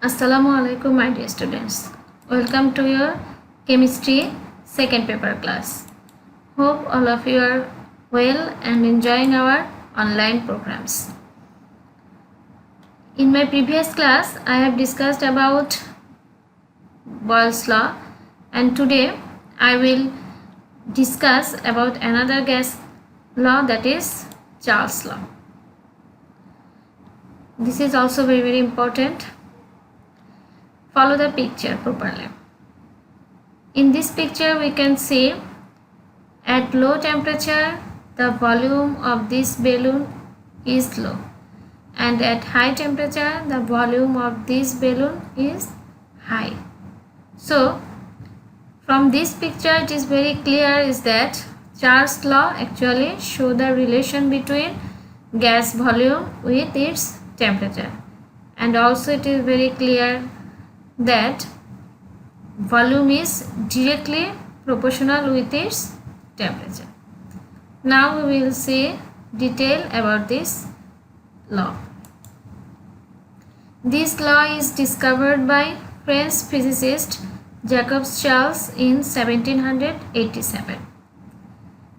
Assalamu alaikum, my dear students. Welcome to your chemistry second paper class. Hope all of you are well and enjoying our online programs. In my previous class, I have discussed about Boyle's law, and today I will discuss about another gas law, that is Charles' law. This is also very important. Follow the picture properly. In this picture we can see at low temperature the volume of this balloon is low, and at high temperature the volume of this balloon is high. So from this picture it is very clear is that Charles' law actually show the relation between gas volume with its temperature, and also it is very clear that volume is directly proportional with its temperature. Now we will see detail about this law. This law is discovered by French physicist Jacques Charles in 1787.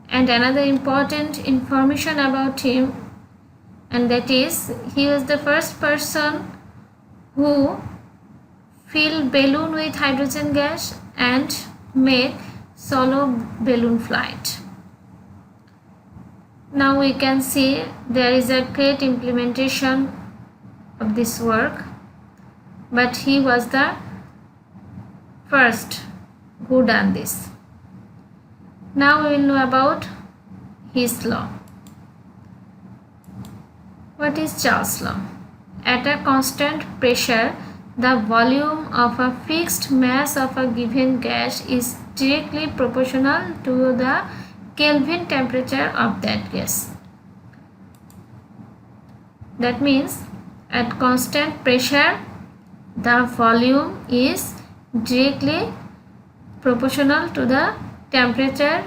And another important information about him, and that is he was the first person who fill balloon with hydrogen gas and make solo balloon flight. Now we can see there is a great implementation of this work, but he was the first who done this. Now we will know about his law. What is Charles' law? At a constant pressure, the volume of a fixed mass of a given gas is directly proportional to the Kelvin temperature of that gas. That means at constant pressure the volume is directly proportional to the temperature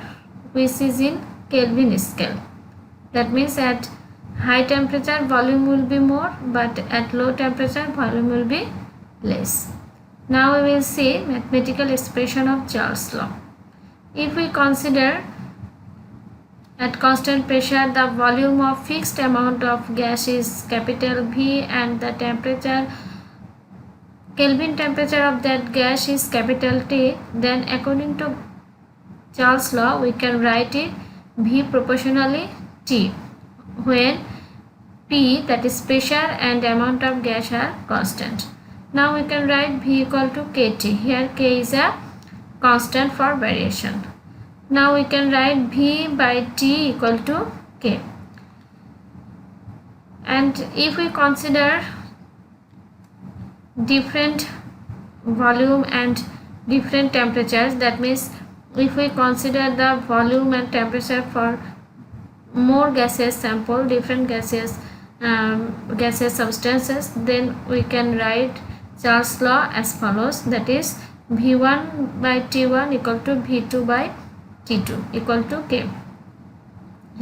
which is in Kelvin scale. That means at high temperature volume will be more, but at low temperature volume will be less. Now we will see mathematical expression of Charles' law. If we consider at constant pressure the volume of fixed amount of gas is capital V and the temperature Kelvin temperature of that gas is capital T, then according to Charles' law we can write it V proportionally T when P, that is pressure, and amount of gas are constant. Now we can write V equal to KT. Here K is a constant for variation. Now we can write V by T equal to K. And if we consider different volume and different temperatures, that means if we consider the volume and temperature for more gaseous sample, different gaseous substances, then we can write Charles' law as follows, that is V1 by T1 equal to V2 by T2 equal to K.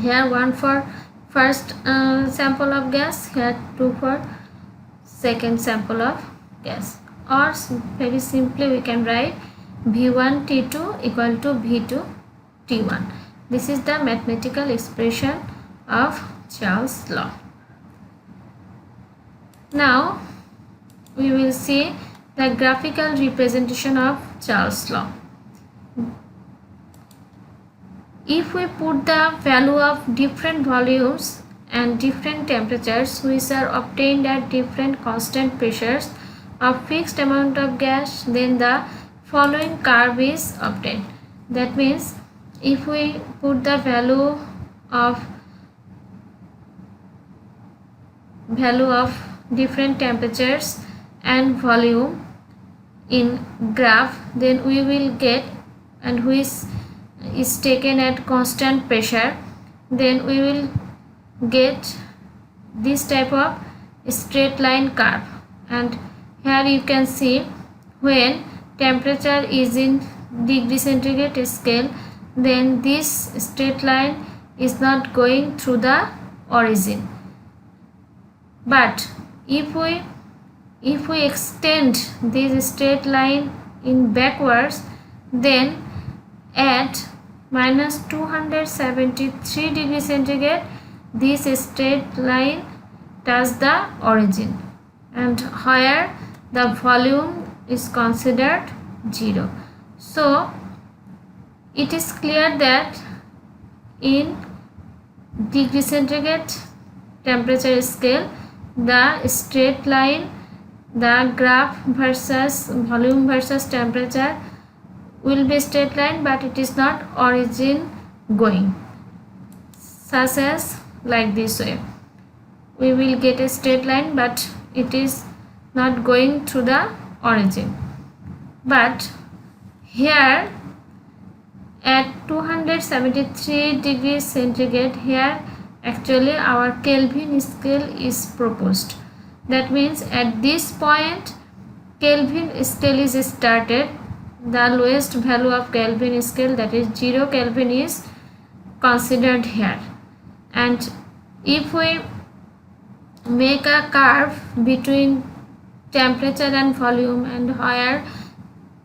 Here 1 for first sample of gas, here 2 for second sample of gas, or very simply we can write V1 T2 equal to V2 T1. This is the mathematical expression of Charles' law. Now we will see the graphical representation of Charles' law. If we put the value of different volumes and different temperatures which are obtained at different constant pressures of fixed amount of gas, then the following curve is obtained. That means if we put the value of different temperatures and volume in graph, then we will get, and which is taken at constant pressure, then we will get this type of straight line curve. And here you can see when temperature is in degree centigrade scale, then this straight line is not going through the origin. But if we if we extend this straight line in backwards, then at minus 273 degrees centigrade this straight line touches the origin, and where the volume is considered 0. So it is clear that in degree centigrade temperature scale, the straight line, the graph versus volume versus temperature will be straight line, but it is not origin going, such as like this way. We will get a straight line, but it is not going through the origin. But here at 273 degrees centigrade, here actually our Kelvin scale is proposed. That means at this point Kelvin scale is started. The lowest value of Kelvin scale, that is 0 Kelvin, is considered here. And if we make a curve between temperature and volume, and where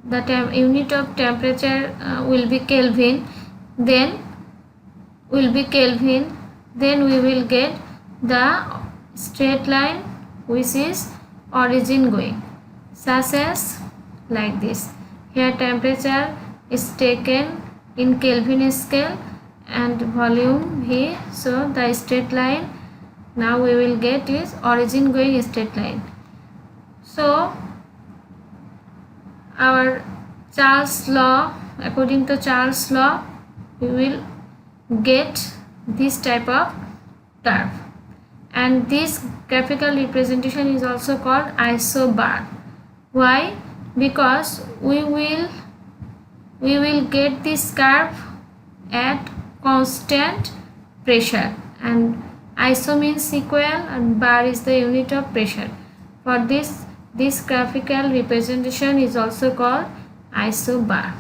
the unit of temperature will be Kelvin, then we will get the straight line which is origin going, such as like this. Here temperature is taken in Kelvin scale and volume V, so the straight line now we will get is origin going straight line. So our Charles law, according to Charles law, we will get this type of curve, and this graphical representation is also called isobar. Why? Because we will get this curve at constant pressure, and iso means equal and bar is the unit of pressure. For this graphical representation is also called isobar.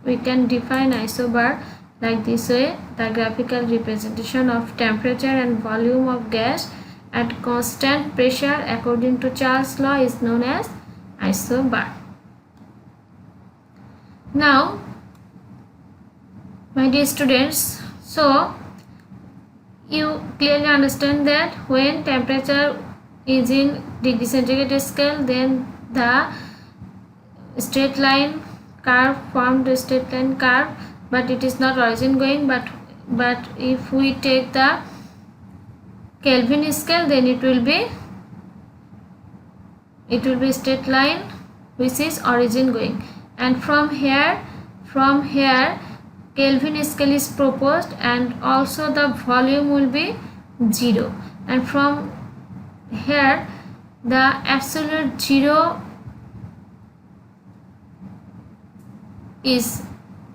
We can define isobar like this way: the graphical representation of temperature and volume of gas at constant pressure according to Charles law is known as isobar. Now, my dear students, so you clearly understand that when temperature is in degree centigrade scale, then the straight line curve formed a straight line curve, but it is not origin going. But if we take the Kelvin scale, then it will be straight line which is origin going. And from here Kelvin scale is proposed, and also the volume will be 0, and from here the absolute 0 is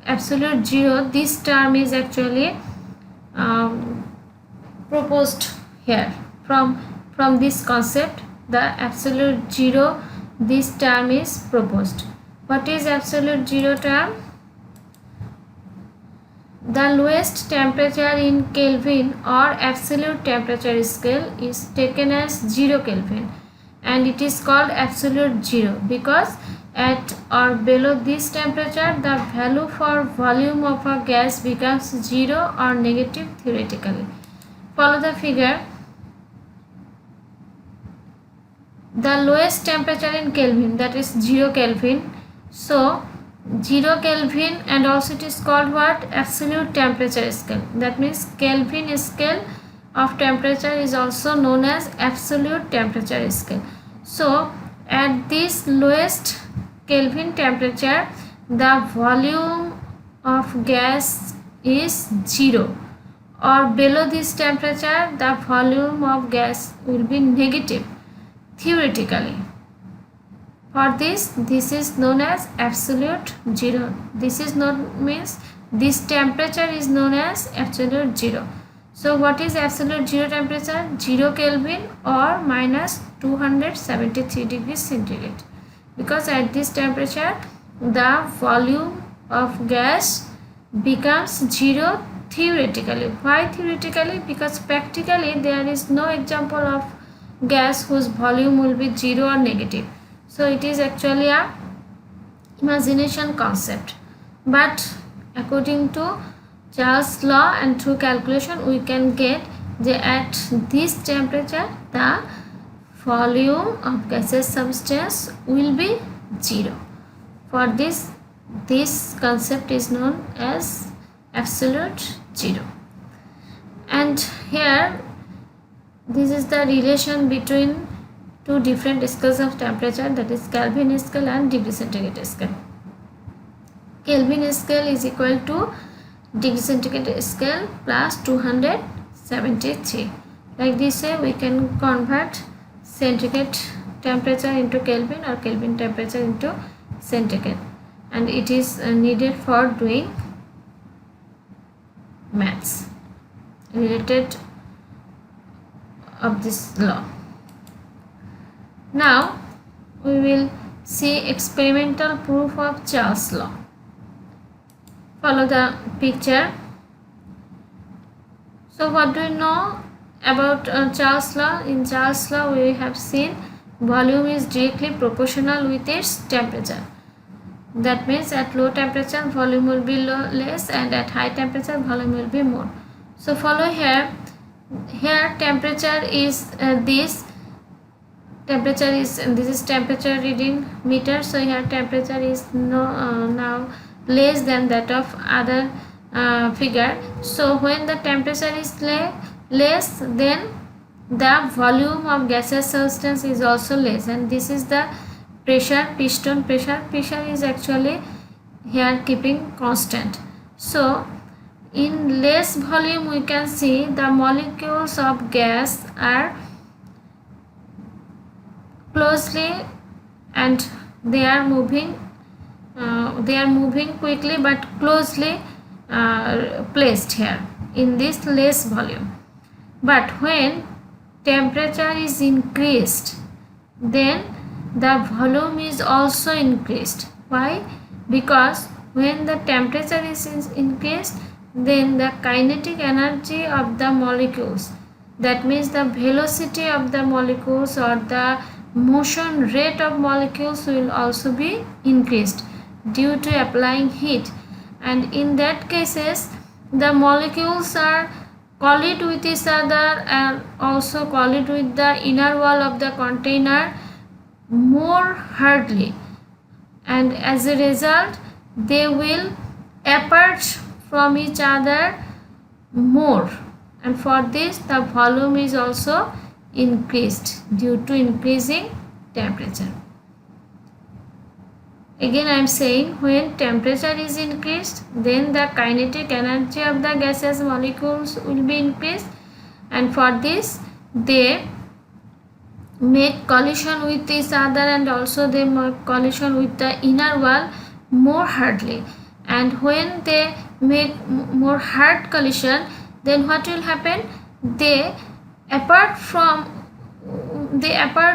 absolute 0. This term is actually proposed here from this concept, the absolute 0. This term is proposed. What is absolute 0 term? The lowest temperature in Kelvin or absolute temperature scale is taken as 0 Kelvin, and it is called absolute 0 because at or below this temperature the value for volume of a gas becomes 0 or negative theoretically. Follow the figure. The lowest temperature in Kelvin, that is 0 Kelvin. So 0 Kelvin, and also it is called what? Absolute temperature scale. That means Kelvin scale of temperature is also known as absolute temperature scale. So at this lowest Kelvin temperature, the volume of gas is 0, or below this temperature the volume of gas will be negative theoretically. For this is known as absolute 0. This is not means this temperature is known as absolute 0. So what is absolute 0 temperature? 0 Kelvin or minus 273 degrees centigrade. Because at this temperature the volume of gas becomes 0 theoretically. Why theoretically? Because practically there is no example of gas whose volume will be 0 or negative. So it is actually a imagination concept, but according to Charles' law and through calculation we can get that at this temperature the volume of gaseous substance will be 0. For this concept is known as absolute zero. And here this is the relation between two different scales of temperature, that is Kelvin scale and degree centigrade scale. Kelvin scale is equal to degree centigrade scale plus 273. Like this way we can convert centigrade temperature into Kelvin or Kelvin temperature into centigrade, and it is needed for doing maths related of this law. Now we will see experimental proof of Charles' law. Follow the picture. So what do we know about Charles' law? In Charles' law we have seen volume is directly proportional with its temperature. That means at low temperature volume will be less, and at high temperature volume will be more. So follow here. Here temperature is this is temperature reading meter. So here temperature is now less than that of other figure. So when the temperature is less, then the volume of gaseous substance is also less, and this is the pressure, piston pressure. Pressure is actually here keeping constant. So in less volume we can see the molecules of gas are closely and they are moving quickly but closely placed here in this less volume. But when temperature is increased, then the volume is also increased. Why? Because when the temperature is increased, then the kinetic energy of the molecules, that means the velocity of the molecules or the motion rate of molecules will also be increased due to applying heat, and in that cases the molecules are collide with each other and also collide with the inner wall of the container more hardly, and as a result they will apart from each other more, and for this the volume is also increased due to increasing temperature. Again I am saying, when temperature is increased, then the kinetic energy of the gaseous molecules will be increased, and for this they make collision with each other and also they make collision with the inner wall more hardly, and when they make more hard collision, then what will happen? They apart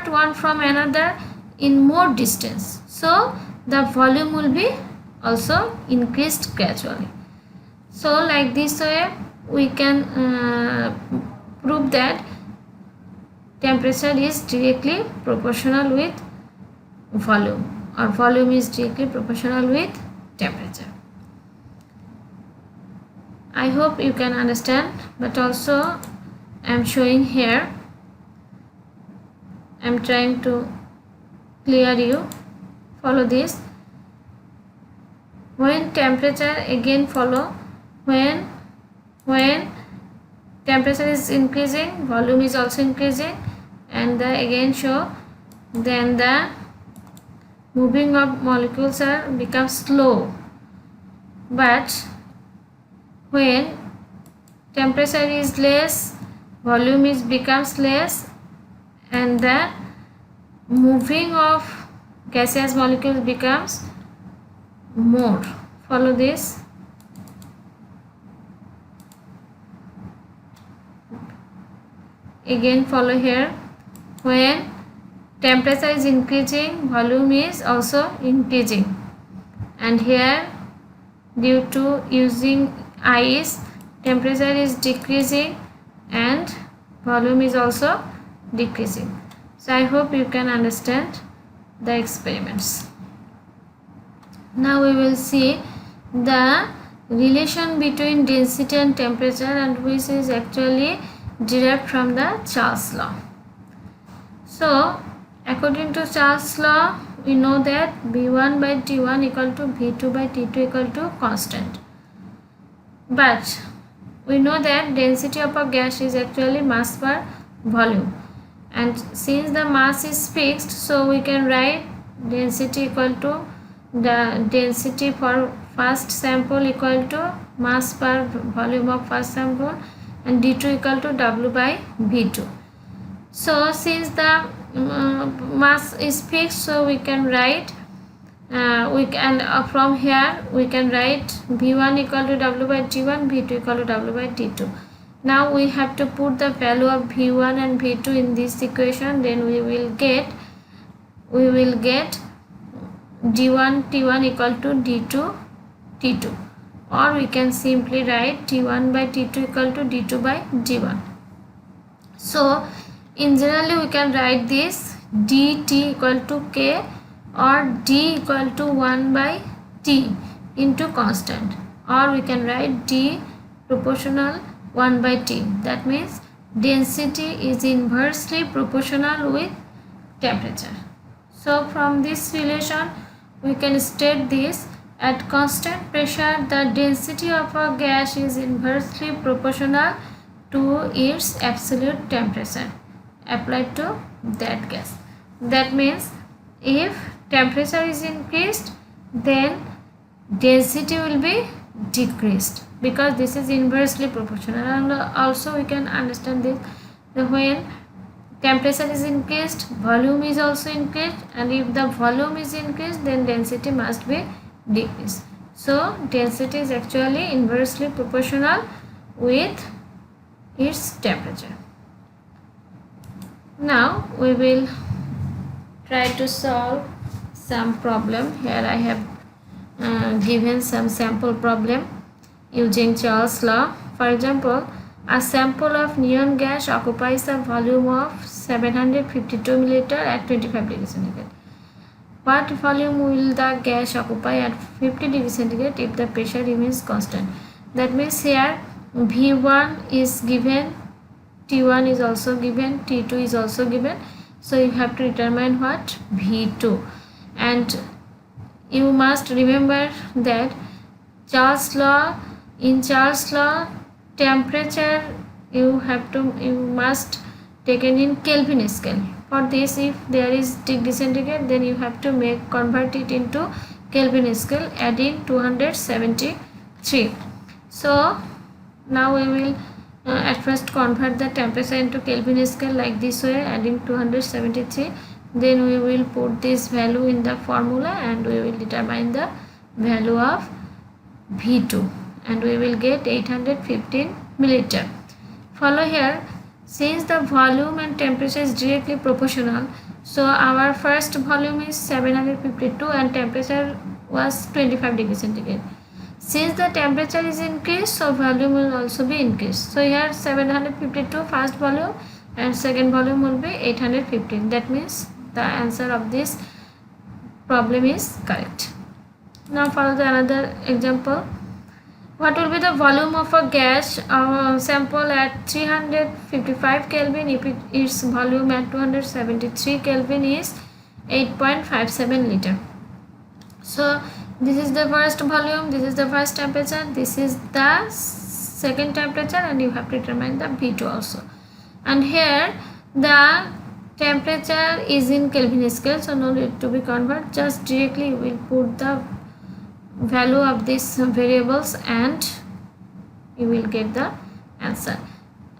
one from another in more distance, so the volume will be also increased gradually. So like this way we can prove that temperature is directly proportional with volume, or volume is directly proportional with temperature. I hope you can understand, but also I am showing here, I am trying to clear you. Follow this. When temperature, again follow, when temperature is increasing, volume is also increasing, and again show, then the moving of molecules are become slow, but when temperature is less, volume is becomes less, and the moving of gaseous molecules becomes more. Follow this. Again follow here. When temperature is increasing, volume is also increasing, and here due to using ice, temperature is decreasing and volume is also decreasing. So I hope you can understand. the experiments. Now we will see the relation between density and temperature, and which is actually derived from the Charles law. So according to Charles law, we know that V1 by T1 equal to V2 by T2 equal to constant. But we know that density of a gas is actually mass per volume, and since the mass is fixed, so we can write density equal to the density for first sample equal to mass per volume of first sample, and D2 equal to W by V2. So since the mass is fixed, so we can write from here we can write V1 equal to W by T1, V2 equal to W by T2. Now we have to put the value of V1 and V2 in this equation, then we will get D1 T1 equal to D2 T2, or we can simply write T1 by T2 equal to D2 by D1. So in generally we can write this dt equal to k, or d equal to 1 by t into constant, or we can write d proportional 1 by t. That means density is inversely proportional with temperature. So from this relation we can state this: at constant pressure the density of a gas is inversely proportional to its absolute temperature applied to that gas. That means if temperature is increased, then density will be decreased, because this is inversely proportional. And also we can understand this, that when temperature is increased, volume is also increased, and if the volume is increased, then density must be decreased. So density is actually inversely proportional with its temperature. Now we will try to solve some problem. Here I have given some sample problem using Charles law. For example, a sample of neon gas occupies a volume of 752 milliliter at 25 degrees centigrade. What volume will the gas occupy at 50 degrees centigrade if the pressure remains constant? That means here V1 is given, T1 is also given, T2 is also given. So you have to determine what? V2. And you must remember that in Charles law, temperature you must take in Kelvin scale. For this, if there is degree centigrade, then you have to convert it into Kelvin scale, adding 273. So now we will at first convert the temperature into Kelvin scale like this way, adding 273. Then we will put this value in the formula, and we will determine the value of V2, and we will get 815 milliliter. Follow here. Since the volume and temperature is directly proportional, so our first volume is 752 and temperature was 25 degrees centigrade. Since the temperature is increased, so volume will also be increased. So here 752 first volume and second volume will be 815. That means the answer of this problem is correct. Now follow the another example. What will be the volume of a gas sample at 355 Kelvin if its volume at 273 Kelvin is 8.57 liter? So this is the first volume, this is the first temperature, this is the second temperature, and you have to determine the V2 also. And here the temperature is in Kelvin scale, so no need to be converted, just directly you will put the value of these variables and you will get the answer.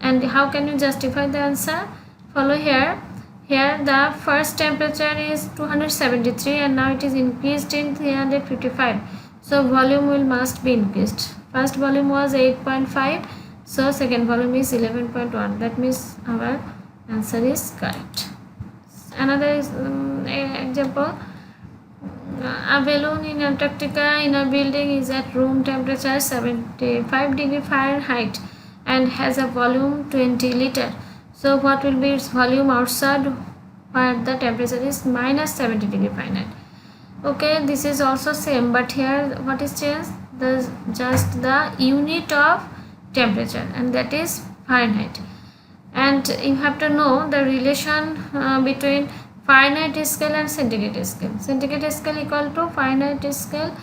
And how can you justify the answer? Follow here. Here the first temperature is 273 and now it is increased in 355. So volume must be increased. First volume was 8.5, so second volume is 11.1. That means our answer is correct. Another example. A balloon in Antarctica in a building is at room temperature 75 degree Fahrenheit and has a volume 20 liter. So what will be its volume outside where the temperature is minus 70 degree Fahrenheit. Okay, this is also same, but here what is changed? Just the unit of temperature, and that is Fahrenheit. And you have to know the relation between Fahrenheit scale and centigrade scale. Centigrade scale equal to Fahrenheit scale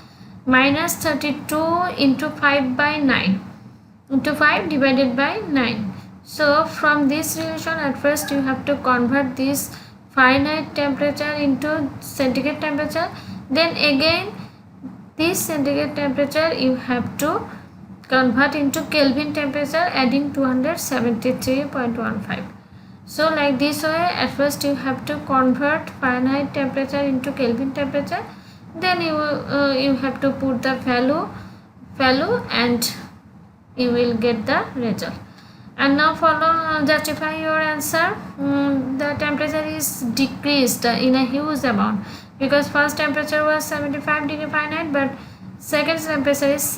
minus 32 into 5 by 9 into 5 divided by 9. So from this relation, at first you have to convert this Fahrenheit temperature into centigrade temperature. Then again this centigrade temperature you have to convert into Kelvin temperature, adding 273.15. So like this way, at first you have to convert Fahrenheit temperature into Kelvin temperature, then you have to put the value and you will get the result. And now follow justify your answer. The temperature is decreased in a huge amount, because first temperature was 75 degree Fahrenheit, but second temperature is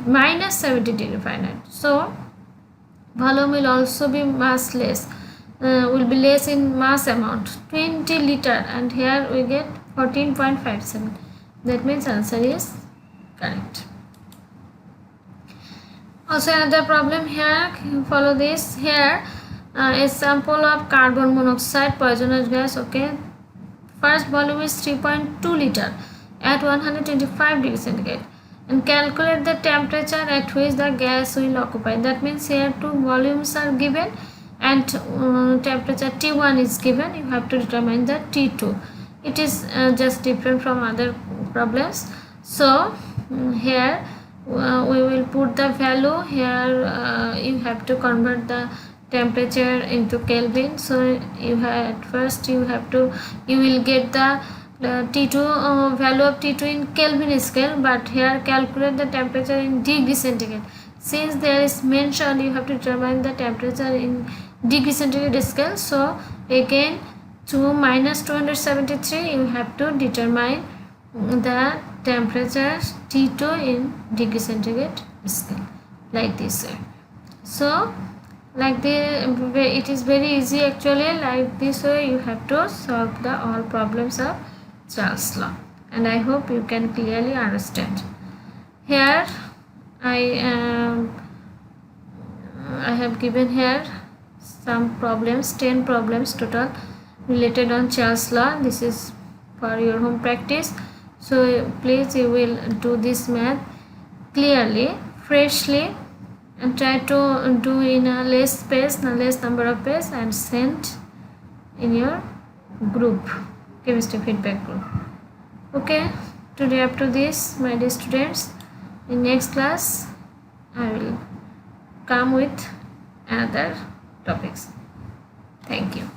minus 70 degree Fahrenheit. So volume will also be mass less, will be less in mass amount, 20 liter, and here we get 14.57. That means answer is correct. Also another problem here, follow this. Here a sample of carbon monoxide poisonous gas. Okay, first volume is 3.2 liter at 125 degrees centigrade, and calculate the temperature at which the gas will occupy. That means here two volumes are given and temperature T1 is given. You have to determine the T2. It is just different from other problems. So here we will put the value. Here you have to convert the temperature into Kelvin. So you have, at first you will get the T2 value of T2 in Kelvin scale, but here calculate the temperature in degree centigrade. Since there is mentioned, you have to determine the temperature in degree centigrade scale. So again to minus 273 you have to determine the temperature T2 in degree centigrade scale, like this way. So like it is very easy actually. Like this way you have to solve the all problems of Charles law, and I hope you can clearly understand. Here I have given here some problems, 10 problems total related on Charles law. This is for your home practice. So please you will do this math clearly, freshly, and try to do in a less number of pages, and send in your group, chemistry feedback group. Okay, today up to this, my dear students. In next class I will come with another topics. Thank you.